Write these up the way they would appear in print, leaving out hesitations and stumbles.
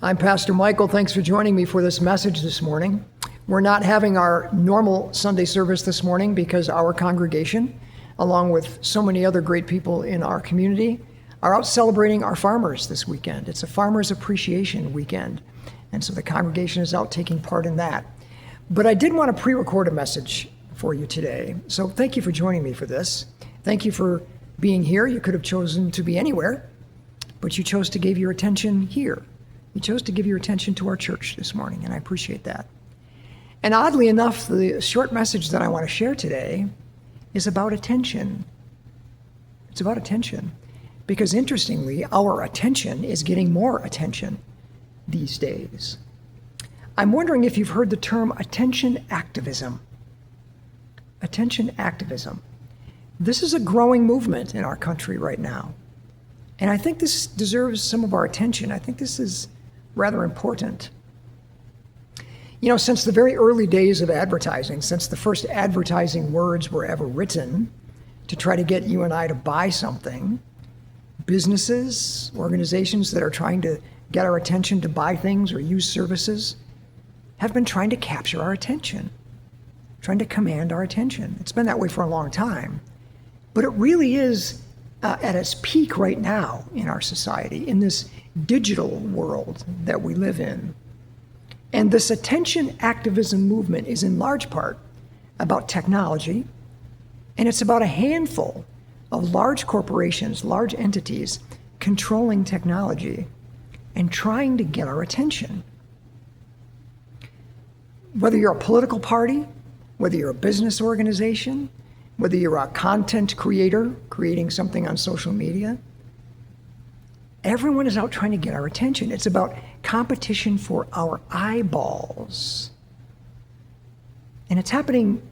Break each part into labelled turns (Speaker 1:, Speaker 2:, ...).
Speaker 1: I'm Pastor Michael. Thanks for joining me for this message this morning. We're not having our normal Sunday service this morning because our congregation, along with so many other great people in our community, are out celebrating our farmers this weekend. It's a Farmers Appreciation Weekend, and so the congregation is out taking part in that. But I did want to pre-record a message for you today, so thank you for joining me for this. Thank you for being here. You could have chosen to be anywhere, but you chose to give your attention here. You chose to give your attention to our church this morning, and I appreciate that. And oddly enough, the short message that I want to share today is about attention. It's about attention, because interestingly, our attention is getting more attention these days. I'm wondering if you've heard the term attention activism. Attention activism. This is a growing movement in our country right now. And I think this deserves some of our attention. I think this is rather important. You know, since the very early days of advertising, since the first advertising words were ever written to try to get you and I to buy something, businesses, organizations that are trying to get our attention to buy things or use services have been trying to capture our attention, trying to command our attention. It's been that way for a long time, but it really is at its peak right now in our society, in this digital world that we live in. And this attention activism movement is in large part about technology, and it's about a handful of large corporations, large entities controlling technology and trying to get our attention. Whether you're a political party, whether you're a business organization, whether you're a content creator creating something on social media, everyone is out trying to get our attention. It's about competition for our eyeballs. And it's happening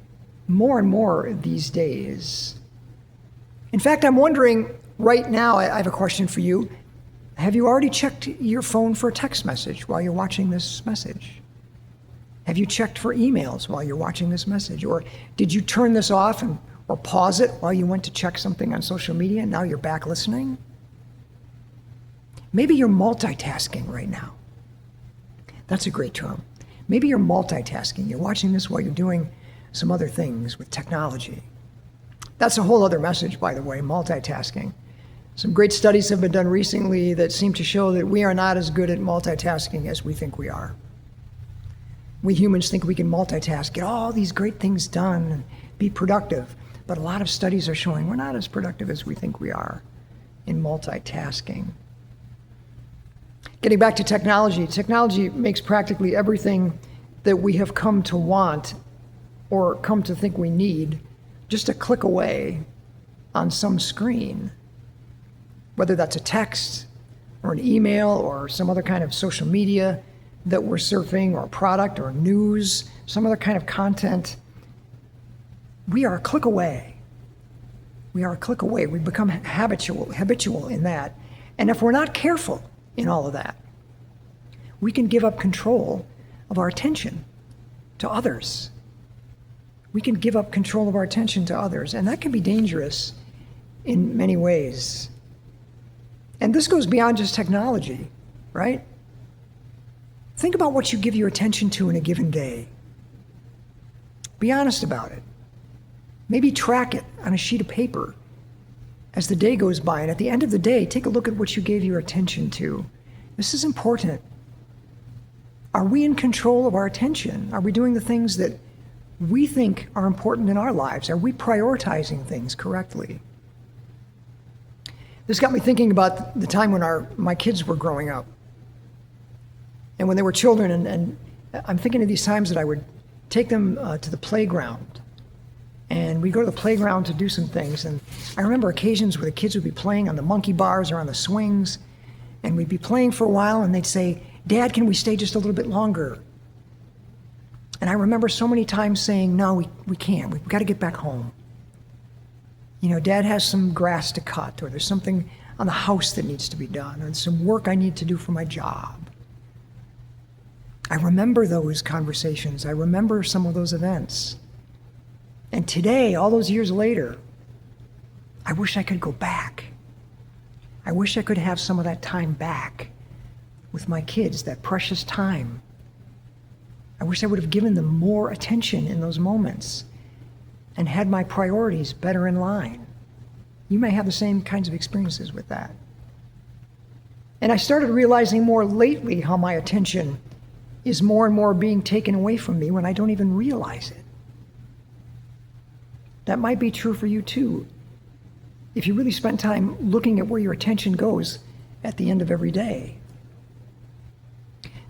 Speaker 1: more and more these days. In fact, I'm wondering right now, I have a question for you. Have you already checked your phone for a text message while you're watching this message? Have you checked for emails while you're watching this message? Or did you turn this off or pause it while you went to check something on social media and now you're back listening? Maybe you're multitasking right now. That's a great term. Maybe you're multitasking. You're watching this while you're doing some other things with technology. That's a whole other message, by the way, multitasking. Some great studies have been done recently that seem to show that we are not as good at multitasking as we think we are. We humans think we can multitask, get all these great things done, and be productive. But a lot of studies are showing we're not as productive as we think we are in multitasking. Getting back to technology, technology makes practically everything that we have come to want or come to think we need just a click away on some screen. Whether that's a text or an email or some other kind of social media that we're surfing, or a product or news, some other kind of content, we are a click away. We are a click away. We become habitual in that. And if we're not careful in all of that, we can give up control of our attention to others. We can give up control of our attention to others, and that can be dangerous in many ways. And this goes beyond just technology, right? Think about what you give your attention to in a given day. Be honest about it. Maybe track it on a sheet of paper as the day goes by, and at the end of the day, take a look at what you gave your attention to. This is important. Are we in control of our attention? Are we doing the things that we think are important in our lives? Are we prioritizing things correctly? This got me thinking about the time when my kids were growing up. And when they were children, and I'm thinking of these times that I would take them to the playground. And we'd go to the playground to do some things. And I remember occasions where the kids would be playing on the monkey bars or on the swings. And we'd be playing for a while and they'd say, "Dad, can we stay just a little bit longer?" And I remember so many times saying, "No, we can't. We've got to get back home. You know, Dad has some grass to cut, or there's something on the house that needs to be done, or there's some work I need to do for my job." I remember those conversations. I remember some of those events. And today, all those years later, I wish I could go back. I wish I could have some of that time back with my kids, that precious time. I wish I would have given them more attention in those moments and had my priorities better in line. You may have the same kinds of experiences with that. And I started realizing more lately how my attention is more and more being taken away from me when I don't even realize it. That might be true for you too, if you really spend time looking at where your attention goes at the end of every day.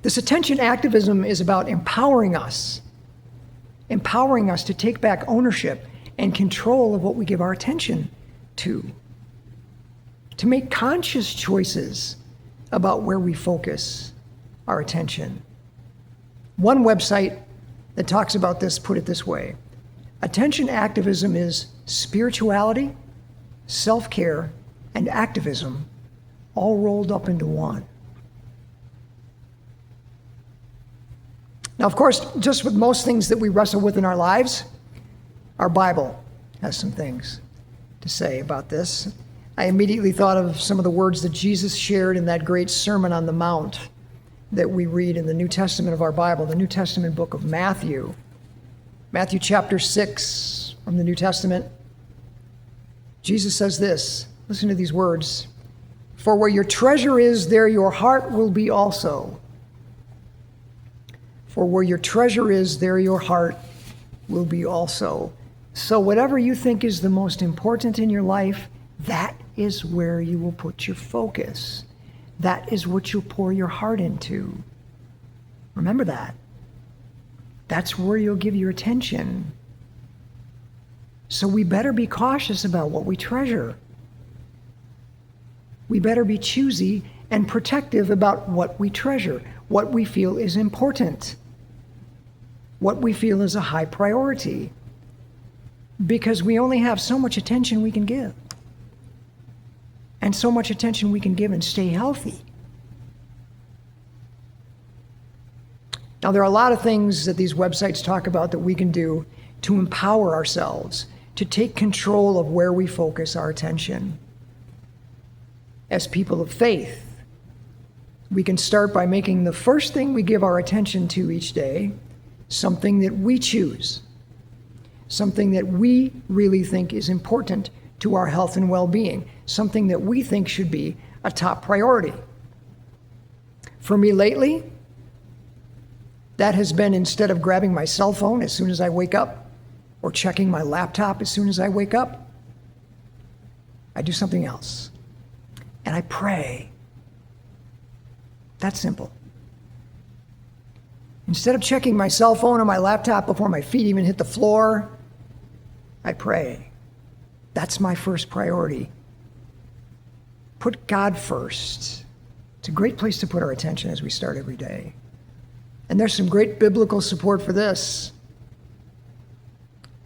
Speaker 1: This attention activism is about empowering us to take back ownership and control of what we give our attention to make conscious choices about where we focus our attention. One website that talks about this put it this way: attention activism is spirituality, self-care, and activism all rolled up into one. Now, of course, just with most things that we wrestle with in our lives, our Bible has some things to say about this. I immediately thought of some of the words that Jesus shared in that great Sermon on the Mount that we read in the New Testament of our Bible, the New Testament book of Matthew. Matthew chapter 6 from the New Testament. Jesus says this, listen to these words: "For where your treasure is, there your heart will be also. For where your treasure is, there your heart will be also." So whatever you think is the most important in your life, that is where you will put your focus. That is what you'll pour your heart into. Remember that. That's where you'll give your attention. So we better be cautious about what we treasure. We better be choosy and protective about what we treasure, what we feel is important, what we feel is a high priority, because we only have so much attention we can give, and so much attention we can give and stay healthy. Now, there are a lot of things that these websites talk about that we can do to empower ourselves, to take control of where we focus our attention. As people of faith, we can start by making the first thing we give our attention to each day something that we choose, something that we really think is important to our health and well-being, something that we think should be a top priority. For me lately, that has been, instead of grabbing my cell phone as soon as I wake up or checking my laptop as soon as I wake up, I do something else. And I pray. That's simple. Instead of checking my cell phone or my laptop before my feet even hit the floor, I pray. That's my first priority. Put God first. It's a great place to put our attention as we start every day. And there's some great biblical support for this.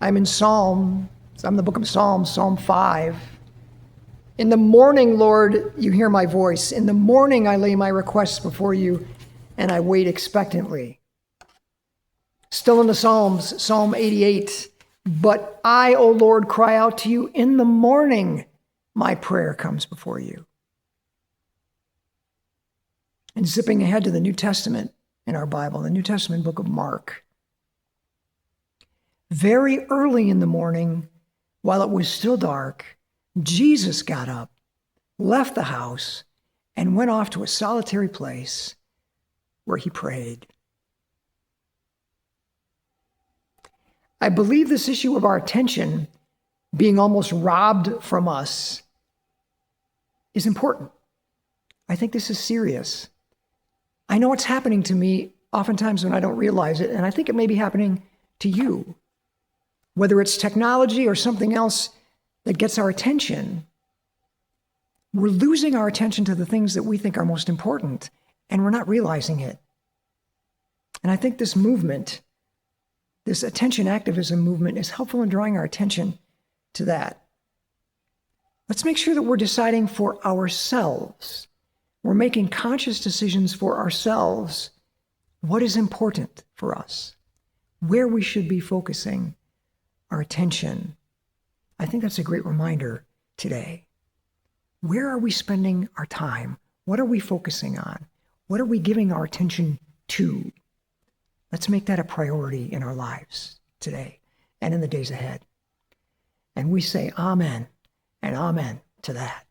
Speaker 1: I'm in the book of Psalms, Psalm 5. "In the morning, Lord, you hear my voice. In the morning I lay my requests before you, and I wait expectantly." Still in the Psalms, Psalm 88. "But I, O Lord, cry out to you. In the morning my prayer comes before you." And zipping ahead to the New Testament in our Bible, the New Testament book of Mark. "Very early in the morning, while it was still dark, Jesus got up, left the house, and went off to a solitary place where he prayed." I believe this issue of our attention being almost robbed from us is important. I think this is serious. I know it's happening to me oftentimes when I don't realize it, and I think it may be happening to you. Whether it's technology or something else that gets our attention, we're losing our attention to the things that we think are most important, and we're not realizing it. And I think this movement, this attention activism movement, is helpful in drawing our attention to that. Let's make sure that we're deciding for ourselves. We're making conscious decisions for ourselves. What is important for us? Where we should be focusing our attention. I think that's a great reminder today. Where are we spending our time? What are we focusing on? What are we giving our attention to? Let's make that a priority in our lives today and in the days ahead. And we say amen and amen to that.